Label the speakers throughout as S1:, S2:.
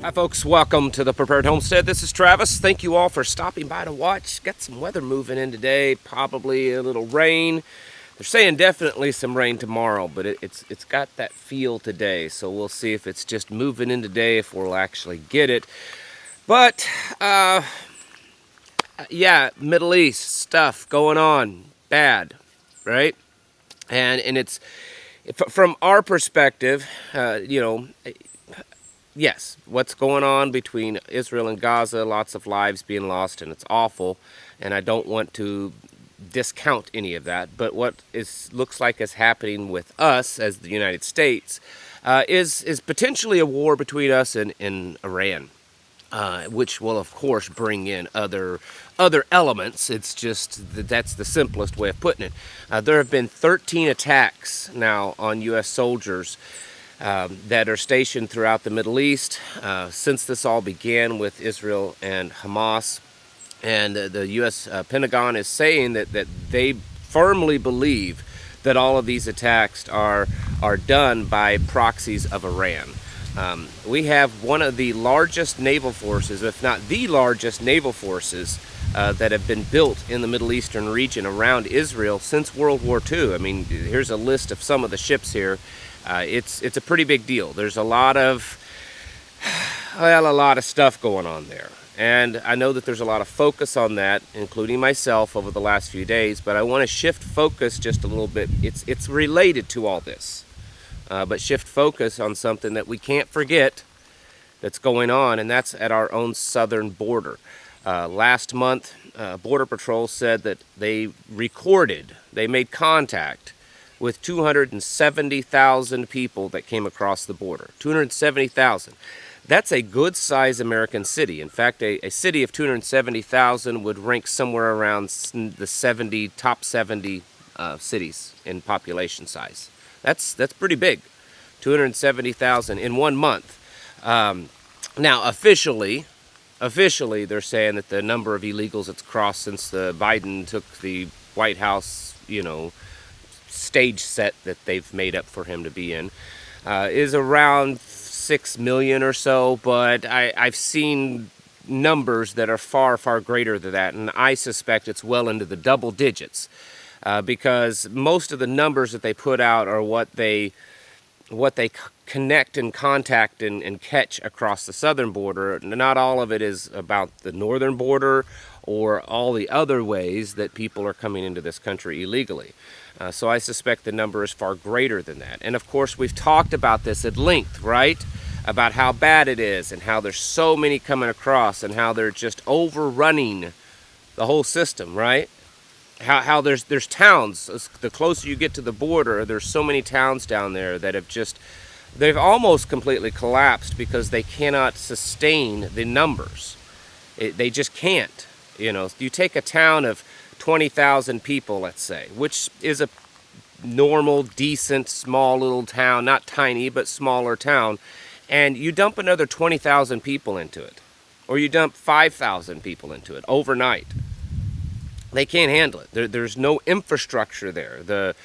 S1: Hi folks, welcome to the Prepared Homestead. This is Travis. Thank you all for stopping by to watch. Got some weather moving in today, probably a little rain. They're saying definitely some rain tomorrow, but it's got that feel today, so we'll see if it's just moving in today, if we'll actually get it. But, yeah, Middle East stuff going on, bad, right? And it's, from our perspective, yes, what's going on between Israel and Gaza, lots of lives being lost, and it's awful, and I don't want to discount any of that, but what looks like is happening with us as the United States is potentially a war between us and Iran, which will of course bring in other elements. It's just that's the simplest way of putting it. There have been 13 attacks now on U.S. soldiers that are stationed throughout the Middle East since this all began with Israel and Hamas. And the U.S. Pentagon is saying that they firmly believe that all of these attacks are done by proxies of Iran. We have one of the largest naval forces, if not the largest naval forces, that have been built in the Middle Eastern region around Israel since World War II. I mean, here's a list of some of the ships here. It's a pretty big deal. There's a lot of stuff going on there. And I know that there's a lot of focus on that, including myself, over the last few days, but I want to shift focus just a little bit. It's related to all this, but shift focus on something that we can't forget that's going on, and that's at our own southern border. Last month, Border Patrol said that they made contact with 270,000 people that came across the border. 270,000. That's a good-sized American city. In fact, a city of 270,000 would rank somewhere around the top 70 cities in population size. That's pretty big. 270,000 in 1 month. Now, officially, they're saying that the number of illegals that's crossed since Biden took the White House, stage set that they've made up for him to be in, is around 6 million or so, but I've seen numbers that are far, far greater than that, and I suspect it's well into the double digits, because most of the numbers that they put out are what they connect and contact and catch across the southern border. Not all of it is about the northern border or all the other ways that people are coming into this country illegally. So I suspect the number is far greater than that. And of course, we've talked about this at length, right? About how bad it is and how there's so many coming across and how they're just overrunning the whole system, right? How there's towns, the closer you get to the border, there's so many towns down there that they've almost completely collapsed because they cannot sustain the numbers. They just can't. You take a town of 20,000 people, let's say, which is a normal, decent, small little town, not tiny, but smaller town, and you dump another 20,000 people into it, or you dump 5,000 people into it overnight. They can't handle it. There's no infrastructure there. The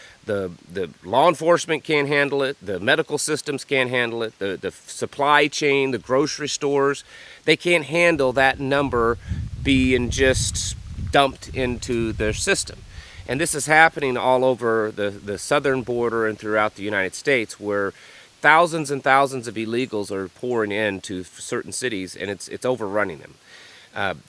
S1: law enforcement can't handle it. The medical systems can't handle it. The supply chain, the grocery stores, they can't handle that number being just dumped into their system. And this is happening all over the southern border and throughout the United States, where thousands and thousands of illegals are pouring into certain cities, and it's overrunning them.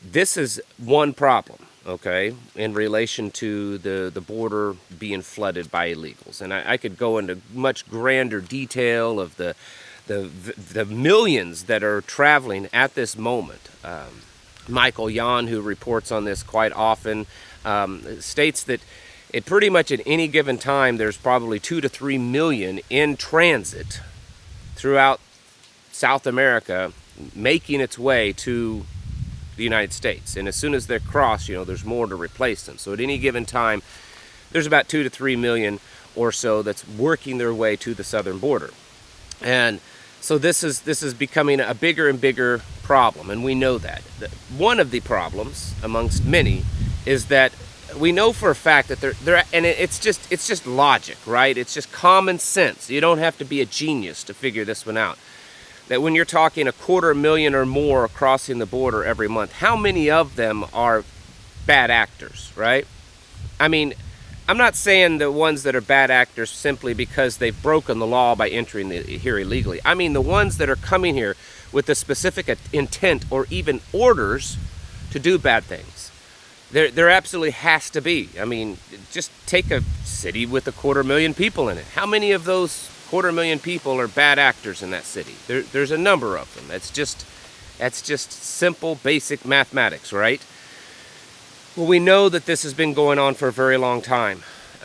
S1: This is one problem, okay, in relation to the border being flooded by illegals. And I could go into much grander detail of the millions that are traveling at this moment. Michael Yan, who reports on this quite often, states that pretty much at any given time there's probably 2 to 3 million in transit throughout South America making its way to the United States. And as soon as they're crossed, there's more to replace them. So at any given time, there's about 2 to 3 million or so that's working their way to the southern border. And so this is becoming a bigger and bigger problem, and we know that. One of the problems, amongst many, is that we know for a fact that they're and it's just logic, right? It's just common sense. You don't have to be a genius to figure this one out. that when you're talking 250,000 or more crossing the border every month, how many of them are bad actors, right? I mean, I'm not saying the ones that are bad actors simply because they've broken the law by entering here illegally. I mean the ones that are coming here with a specific intent or even orders to do bad things. There absolutely has to be. I mean, just take a city with 250,000 people in it. How many of those 250,000 people are bad actors in that city? There's a number of them. That's just simple, basic mathematics, right? Well, we know that this has been going on for a very long time.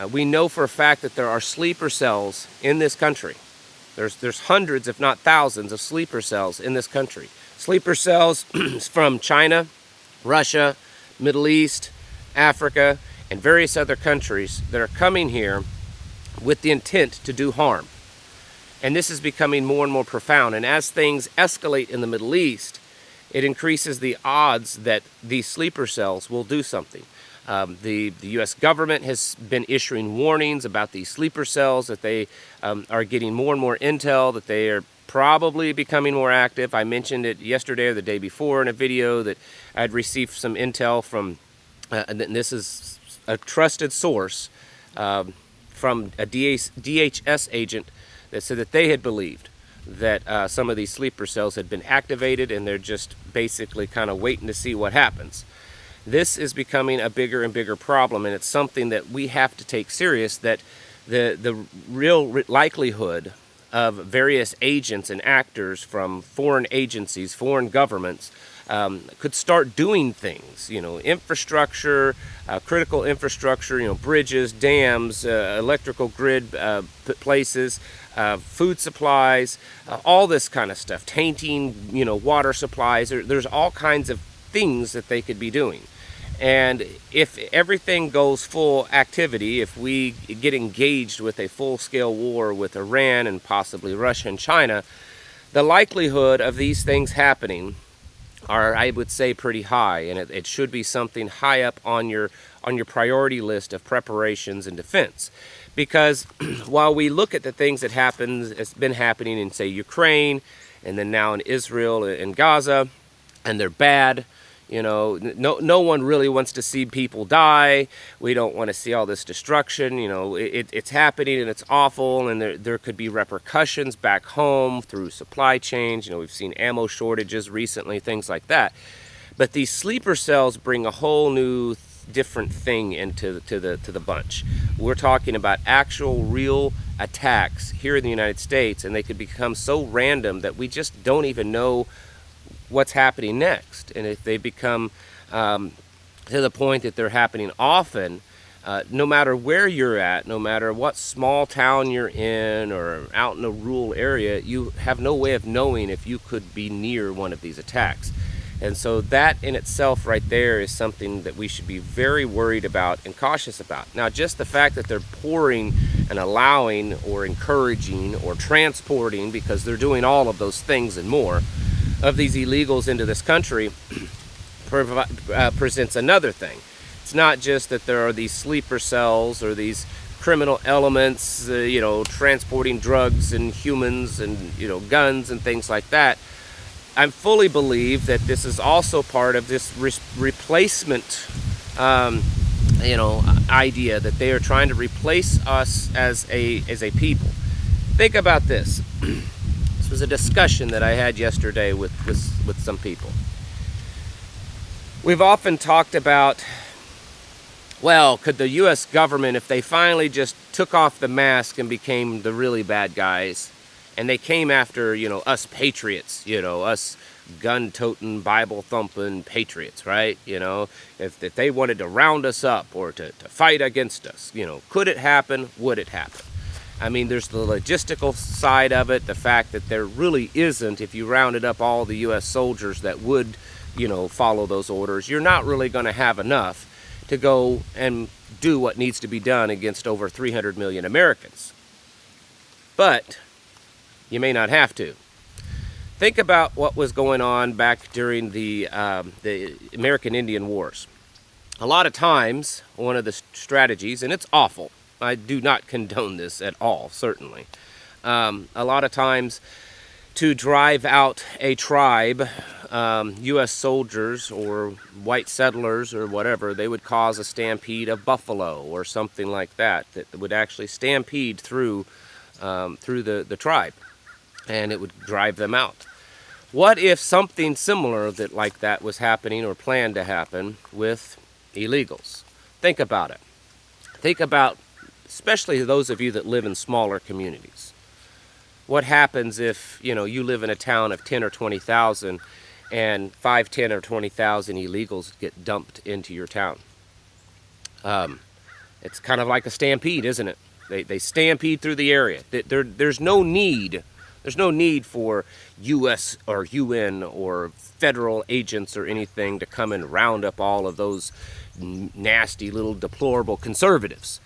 S1: We know for a fact that there are sleeper cells in this country. There's hundreds, if not thousands, of sleeper cells in this country. Sleeper cells from China, Russia, Middle East, Africa, and various other countries that are coming here with the intent to do harm. And this is becoming more and more profound. And as things escalate in the Middle East, it increases the odds that these sleeper cells will do something. The U.S. government has been issuing warnings about these sleeper cells, that they are getting more and more intel, that they are probably becoming more active. I mentioned it yesterday or the day before in a video that I'd received some intel from, and this is a trusted source, from a DHS agent that said that they had believed that some of these sleeper cells had been activated, and they're just basically kind of waiting to see what happens. This is becoming a bigger and bigger problem, and it's something that we have to take serious, that the real likelihood of various agents and actors from foreign agencies, foreign governments, could start doing things, infrastructure, critical infrastructure, bridges, dams, electrical grid places, food supplies, all this kind of stuff, tainting, water supplies. There's all kinds of things that they could be doing. And if everything goes full activity, if we get engaged with a full-scale war with Iran and possibly Russia and China, the likelihood of these things happening are, I would say, pretty high, and it should be something high up on your priority list of preparations and defense. Because while we look at the things that has been happening in, say, Ukraine, and then now in Israel and Gaza, and they're bad, no one really wants to see people die. We don't want to see all this destruction. It's happening and it's awful, and there could be repercussions back home through supply chains. We've seen ammo shortages recently, things like that. But these sleeper cells bring a whole new different thing into the bunch. We're talking about actual real attacks here in the United States, and they could become so random that we just don't even know what's happening next. And if they become to the point that they're happening often, no matter where you're at, no matter what small town you're in or out in a rural area, you have no way of knowing if you could be near one of these attacks. And so that in itself right there is something that we should be very worried about and cautious about. Now, just the fact that they're pouring and allowing or encouraging or transporting, because they're doing all of those things and more, of these illegals into this country presents another thing. It's not just that there are these sleeper cells or these criminal elements, transporting drugs and humans and, guns and things like that. I fully believe that this is also part of this replacement, idea that they are trying to replace us as a people. Think about this. This was a discussion that I had yesterday with some people. We've often talked about, well, could the U.S. government, if they finally just took off the mask and became the really bad guys, and they came after, us patriots, us gun-toting, Bible-thumping patriots, right? If they wanted to round us up or to fight against us, could it happen? Would it happen? I mean, there's the logistical side of it, the fact that there really isn't, if you rounded up all the U.S. soldiers that would, follow those orders, you're not really going to have enough to go and do what needs to be done against over 300 million Americans. But you may not have to. Think about what was going on back during the American Indian Wars. A lot of times, one of the strategies, and it's awful, I do not condone this at all, certainly. A lot of times, to drive out a tribe, U.S. soldiers or white settlers or whatever, they would cause a stampede of buffalo or something like that would actually stampede through the tribe, and it would drive them out. What if something similar like that was happening or planned to happen with illegals? Think about it. Think about, especially those of you that live in smaller communities. What happens if, you live in a town of 10 or 20,000 and 5, 10, or 20,000 illegals get dumped into your town? It's kind of like a stampede, isn't it? They stampede through the area. There's no need for U.S. or UN or federal agents or anything to come and round up all of those nasty little deplorable conservatives.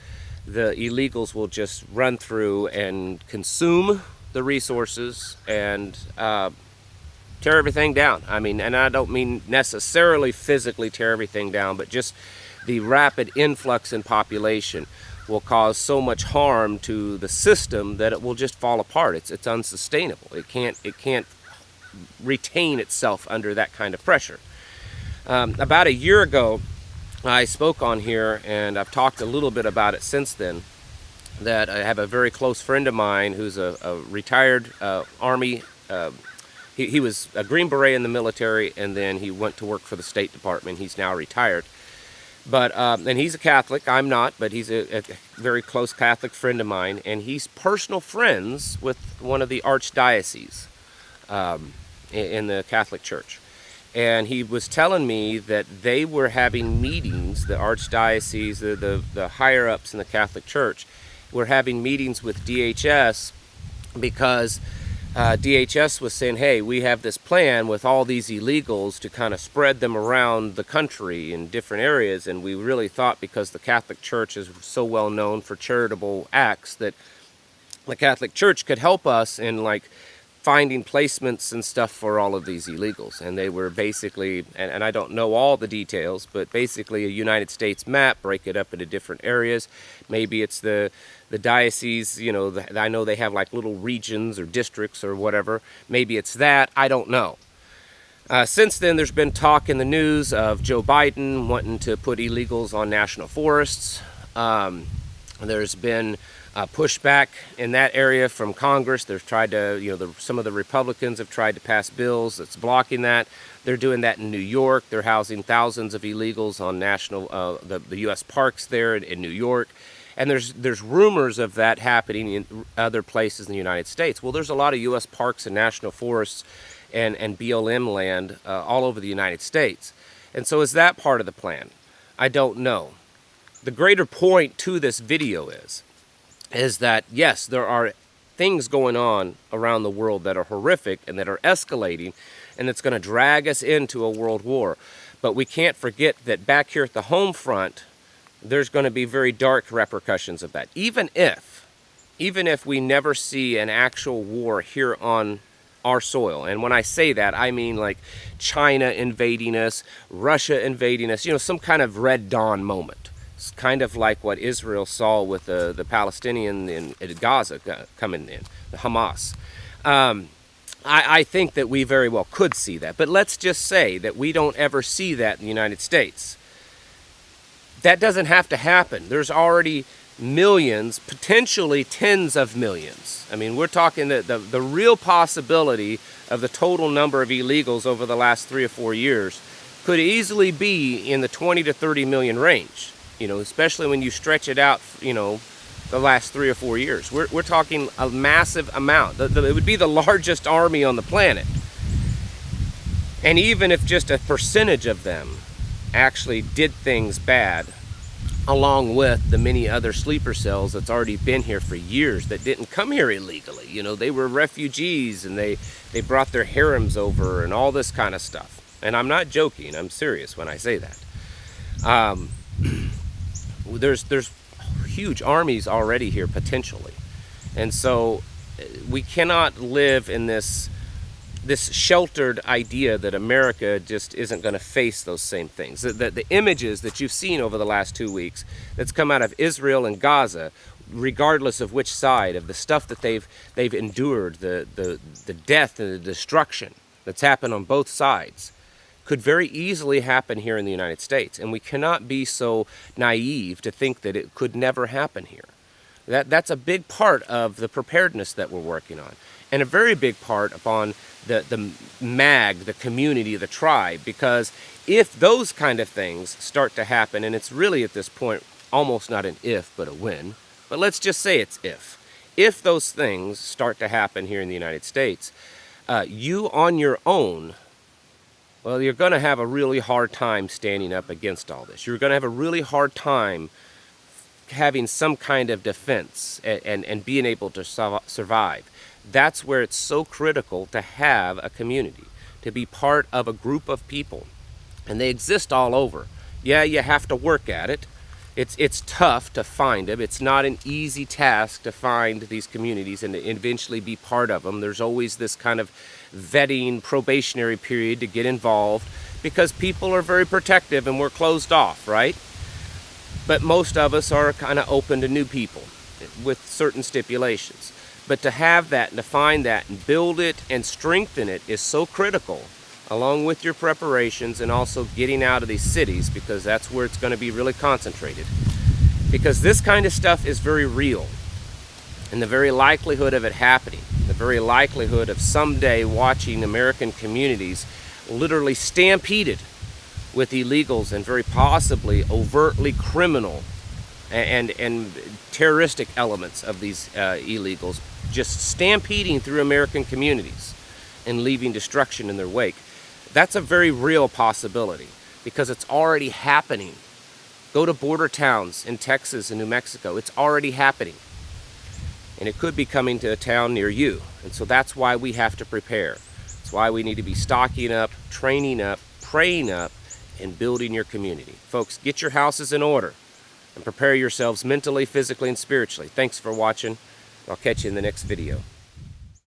S1: The illegals will just run through and consume the resources and tear everything down. I mean, and I don't mean necessarily physically tear everything down, but just the rapid influx in population will cause so much harm to the system that it will just fall apart. It's unsustainable. It can't retain itself under that kind of pressure. About a year ago, I spoke on here, and I've talked a little bit about it since then, that I have a very close friend of mine who's a retired Army. He was a Green Beret in the military, and then he went to work for the State Department. He's now retired. But and he's a Catholic. I'm not, but he's a very close Catholic friend of mine, and he's personal friends with one of the archdioceses in the Catholic Church. And he was telling me that they were having meetings, the archdiocese, the higher-ups in the Catholic Church, were having meetings with DHS because DHS was saying, hey, we have this plan with all these illegals to kind of spread them around the country in different areas, and we really thought, because the Catholic Church is so well known for charitable acts, that the Catholic Church could help us in finding placements and stuff for all of these illegals. And they were basically, and I don't know all the details, but basically a United States map, break it up into different areas. Maybe it's the diocese, I know they have little regions or districts or whatever. Maybe it's that, I don't know. Since then, there's been talk in the news of Joe Biden wanting to put illegals on national forests. There's been pushback in that area from Congress. They've tried to, some of the Republicans have tried to pass bills that's blocking that. They're doing that in New York. They're housing thousands of illegals on the U.S. parks there in New York. And there's rumors of that happening in other places in the United States. Well, there's a lot of U.S. parks and national forests and BLM land all over the United States. And so is that part of the plan? I don't know. The greater point to this video is that, yes, there are things going on around the world that are horrific and that are escalating, and it's going to drag us into a world war. But we can't forget that back here at the home front, there's going to be very dark repercussions of that. Even if we never see an actual war here on our soil, and when I say that, I mean China invading us, Russia invading us, some kind of Red Dawn moment. It's kind of like what Israel saw with the Palestinian in Gaza coming in, the Hamas. I think that we very well could see that. But let's just say that we don't ever see that in the United States. That doesn't have to happen. There's already millions, potentially tens of millions. I mean, we're talking the real possibility of the total number of illegals over the last 3 or 4 years could easily be in the 20 to 30 million range. Especially when you stretch it out, the last 3 or 4 years. We're talking a massive amount. It would be the largest army on the planet. And even if just a percentage of them actually did things bad, along with the many other sleeper cells that's already been here for years that didn't come here illegally. They were refugees, and they brought their harems over and all this kind of stuff. And I'm not joking. I'm serious when I say that. There's huge armies already here potentially, and so we cannot live in this sheltered idea that America just isn't going to face those same things. The images that you've seen over the last 2 weeks that's come out of Israel and Gaza, regardless of which side, of the stuff that they've endured, the death and the destruction that's happened on both sides, could very easily happen here in the United States. And we cannot be so naive to think that it could never happen here. That's a big part of the preparedness that we're working on. And a very big part upon the MAG, the community, the tribe, because if those kind of things start to happen, and it's really at this point almost not an if, but a when, but let's just say it's if those things start to happen here in the United States, you on your own, well, you're going to have a really hard time standing up against all this. You're going to have a really hard time having some kind of defense and being able to survive. That's where it's so critical to have a community, to be part of a group of people. And they exist all over. Yeah, you have to work at it. It's tough to find them. It's not an easy task to find these communities and to eventually be part of them. There's always this kind of vetting, probationary period to get involved because people are very protective and we're closed off, right? But most of us are kind of open to new people with certain stipulations. But to have that and to find that and build it and strengthen it is so critical, along with your preparations and also getting out of these cities, because that's where it's going to be really concentrated. Because this kind of stuff is very real. And the very likelihood of it happening, the very likelihood of someday watching American communities literally stampeded with illegals and very possibly overtly criminal and terroristic elements of these illegals just stampeding through American communities and leaving destruction in their wake. That's a very real possibility because it's already happening. Go to border towns in Texas and New Mexico. It's already happening. And it could be coming to a town near you. And so that's why we have to prepare. That's why we need to be stocking up, training up, praying up, and building your community. Folks, get your houses in order and prepare yourselves mentally, physically, and spiritually. Thanks for watching. I'll catch you in the next video.